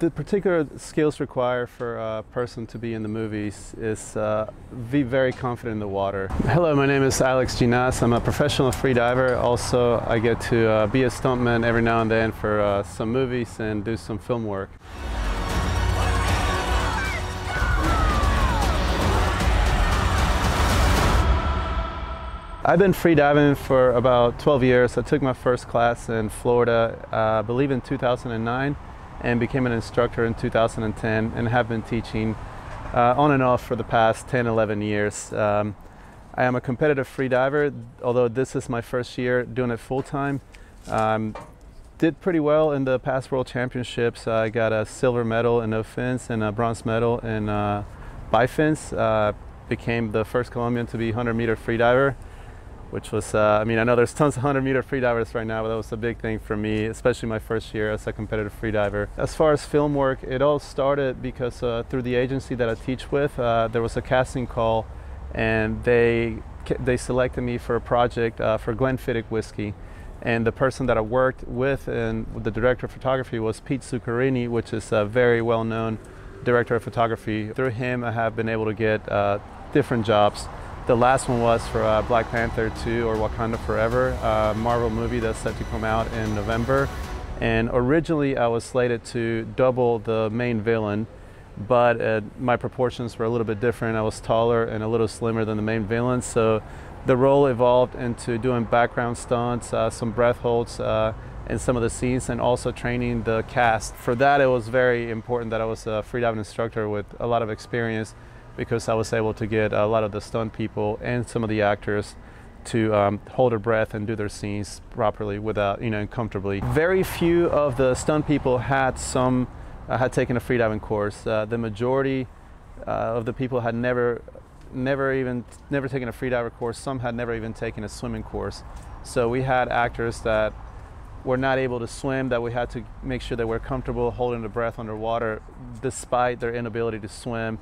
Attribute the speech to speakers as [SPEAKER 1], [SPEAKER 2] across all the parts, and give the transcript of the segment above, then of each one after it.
[SPEAKER 1] The particular skills required for a person to be in the movies is be very confident in the water. Hello, my name is Alex Llinas. I'm a professional freediver. Also, I get to be a stuntman every now and then for some movies and do some film work. I've been freediving for about 12 years. I took my first class in Florida, I believe in 2009, and became an instructor in 2010, and have been teaching on and off for the past 10-11 years. I am a competitive freediver, although this is my first year doing it full-time. Did pretty well in the past World Championships. I got a silver medal in no fins and a bronze medal in bifins. Became the first Colombian to be 100-meter freediver, which was, I mean, I know there's tons of 100-meter freedivers right now, but that was a big thing for me, especially my first year as a competitive freediver. As far as film work, it all started because through the agency that I teach with, there was a casting call, and they selected me for a project for Glenfiddich whiskey. And the person that I worked with and the director of photography was Pete Zuccarini, which is a very well-known director of photography. Through him, I have been able to get different jobs. The last one was for Black Panther 2 or Wakanda Forever, a Marvel movie that's set to come out in November. And originally I was slated to double the main villain, but my proportions were a little bit different. I was taller and a little slimmer than the main villain, so the role evolved into doing background stunts, some breath holds in some of the scenes, and also training the cast. For that, it was very important that I was a freediving instructor with a lot of experience, because I was able to get a lot of the stunt people and some of the actors to hold their breath and do their scenes properly without, comfortably. Very few of the stunt people had taken a freediving course. The majority of the people had never taken a freediver course. Some had never even taken a swimming course. So we had actors that were not able to swim, that we had to make sure they were comfortable holding their breath underwater despite their inability to swim.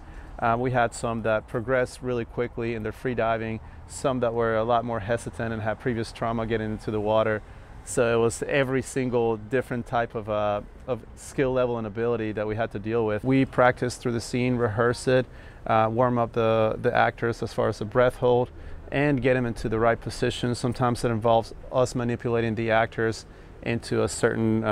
[SPEAKER 1] We had some that progressed really quickly in their freediving, some that were a lot more hesitant and had previous trauma getting into the water. So it was every single different type of skill level and ability that we had to deal with. We practiced through the scene, rehearse it, warm up the actors as far as the breath hold, and get them into the right position. Sometimes it involves us manipulating the actors into a certain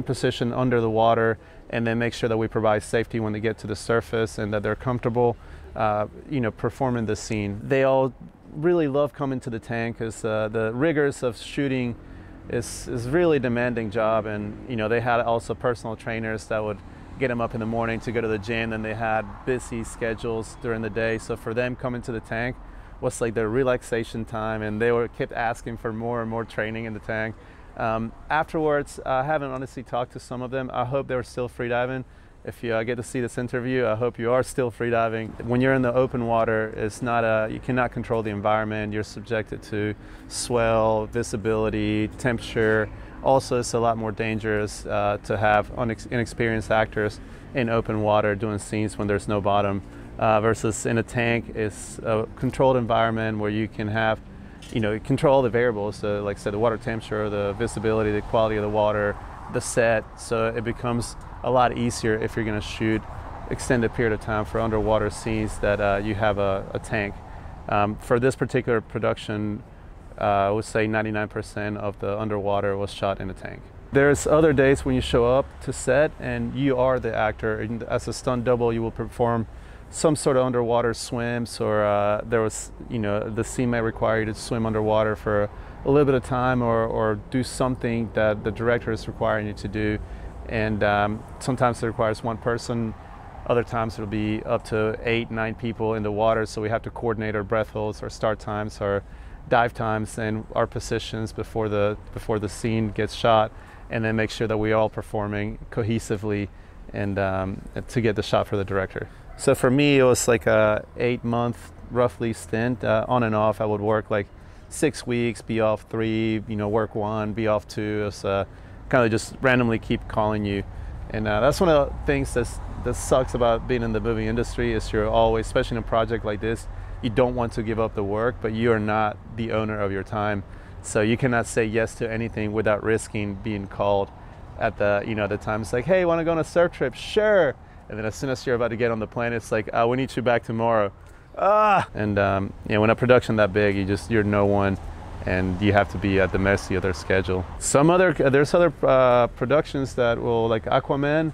[SPEAKER 1] position under the water, and then make sure that we provide safety when they get to the surface and that they're comfortable, performing the scene. They all really love coming to the tank because the rigors of shooting is really demanding job, and they had also personal trainers that would get them up in the morning to go to the gym, and they had busy schedules during the day. So for them, coming to the tank was like their relaxation time, and they kept asking for more and more training in the tank. Afterwards, I haven't honestly talked to some of them. I hope they're still freediving. If you get to see this interview, I hope you are still freediving. When you're in the open water, you cannot control the environment. You're subjected to swell, visibility, temperature. Also, it's a lot more dangerous to have inexperienced actors in open water doing scenes when there's no bottom, versus in a tank. It's a controlled environment where you can have control all the variables, so like I said, the water temperature, the visibility, the quality of the water, the set, so it becomes a lot easier if you're going to shoot extended period of time for underwater scenes that you have a tank. For this particular production, I would say 99% of the underwater was shot in a tank. There's other days when you show up to set and you are the actor, and as a stunt double you will perform some sort of underwater swims, or there was, the scene may require you to swim underwater for a little bit of time, or do something that the director is requiring you to do. And sometimes it requires one person, other times it'll be up to 8-9 people in the water, so we have to coordinate our breath holds, our start times, our dive times, and our positions before the scene gets shot, and then make sure that we're all performing cohesively and to get the shot for the director. So for me, it was like a 8-month roughly stint, on and off. I would work like 6 weeks, be off 3, work 1, be off 2. It's kind of just randomly keep calling you. And that's one of the things that sucks about being in the movie industry, is you're always, especially in a project like this, you don't want to give up the work, but you are not the owner of your time. So you cannot say yes to anything without risking being called. at the, you know, the time. It's like, hey, want to go on a surf trip? Sure. And then as soon as you're about to get on the plane, it's like, we need you back tomorrow. And you know, when a production that big, you're no one, and you have to be at the mercy of their schedule. There's other productions that will, like Aquaman,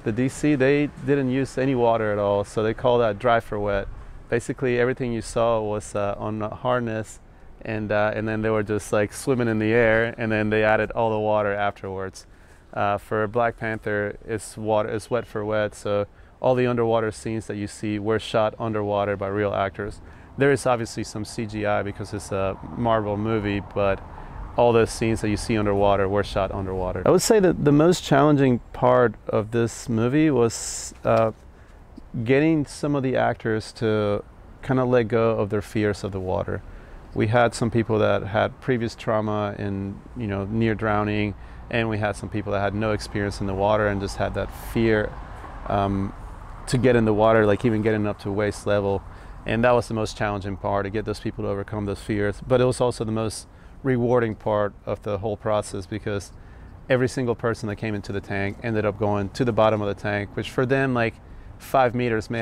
[SPEAKER 1] the DC, they didn't use any water at all, so they call that dry for wet. Basically, everything you saw was on a harness, and then they were just like swimming in the air, and then they added all the water afterwards. For Black Panther, it's wet for wet, so all the underwater scenes that you see were shot underwater by real actors. There is obviously some CGI because it's a Marvel movie, but all the scenes that you see underwater were shot underwater. I would say that the most challenging part of this movie was getting some of the actors to kind of let go of their fears of the water. We had some people that had previous trauma in, you know, near drowning, and we had some people that had no experience in the water and just had that fear to get in the water, like even getting up to waist level. And that was the most challenging part, to get those people to overcome those fears. But it was also the most rewarding part of the whole process, because every single person that came into the tank ended up going to the bottom of the tank, which for them, like 5 meters may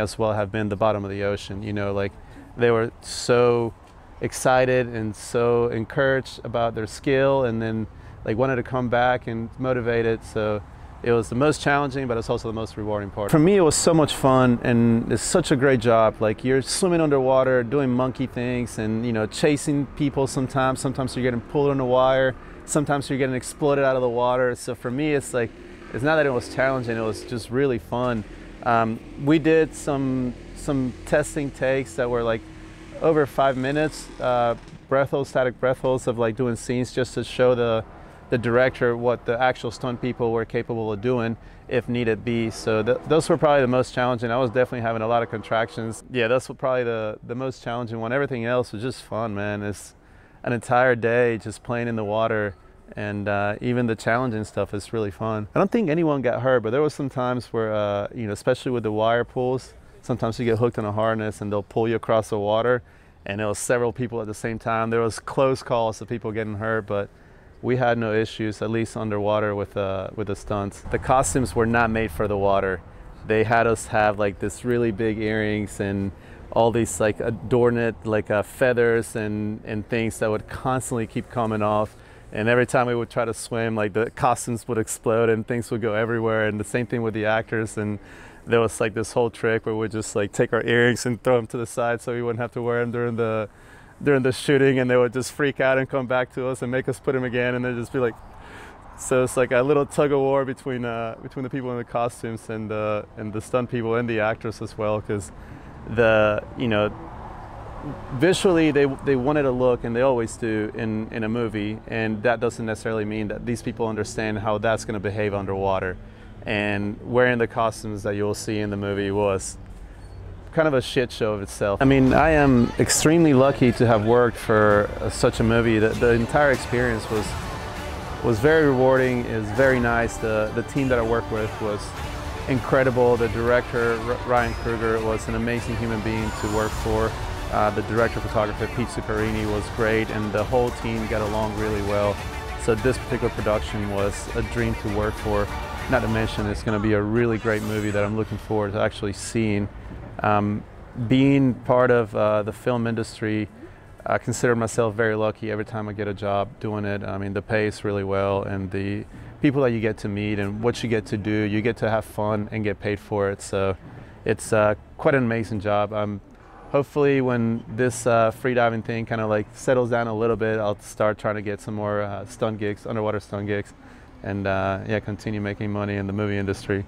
[SPEAKER 1] as well have been the bottom of the ocean. You know, like they were so excited and so encouraged about their skill, and then like wanted to come back and motivated. So it was the most challenging, but it's also the most rewarding part. For me, it was so much fun, and it's such a great job. Like, you're swimming underwater, doing monkey things, and, you know, chasing people sometimes. Sometimes you're getting pulled on the wire. Sometimes you're getting exploded out of the water. So for me, it's like, it's not that it was challenging, it was just really fun. We did some testing takes that were like over 5 minutes, static breath holds of like doing scenes just to show the director what the actual stunt people were capable of doing if needed be. So those were probably the most challenging. I was definitely having a lot of contractions. Yeah, that's probably the most challenging one. Everything else was just fun, man. It's an entire day just playing in the water, and even the challenging stuff is really fun. I don't think anyone got hurt, but there was some times where, you know, especially with the wire pulls, sometimes you get hooked in a harness and they'll pull you across the water, and there was several people at the same time. There was close calls of people getting hurt, but we had no issues, at least underwater, with the stunts. The costumes were not made for the water. They had us have like this really big earrings and all these like adorned like feathers and things that would constantly keep coming off. And every time we would try to swim, like the costumes would explode and things would go everywhere. And the same thing with the actors. And there was like this whole trick where we'd just like take our earrings and throw them to the side so we wouldn't have to wear them during the shooting, and they would just freak out and come back to us and make us put them again, and they'd just be like, so it's like a little tug of war between the people in the costumes and the stunt people and the actors as well, because you know, visually they wanted to look, and they always do in a movie, and that doesn't necessarily mean that these people understand how that's going to behave underwater. And wearing the costumes that you'll see in the movie was kind of a shit show of itself. I mean, I am extremely lucky to have worked for such a movie. The entire experience was very rewarding. It was very nice. The team that I worked with was incredible. The director, Ryan Kruger, was an amazing human being to work for. The director of photography, Pete Zuccarini, was great, and the whole team got along really well. So this particular production was a dream to work for. Not to mention, it's going to be a really great movie that I'm looking forward to actually seeing. Being part of the film industry, I consider myself very lucky every time I get a job doing it. I mean, the pay is really well, and the people that you get to meet and what you get to do, you get to have fun and get paid for it. So it's quite an amazing job. Hopefully when this freediving thing kind of like settles down a little bit, I'll start trying to get some more stunt gigs, underwater stunt gigs, and yeah, continue making money in the movie industry.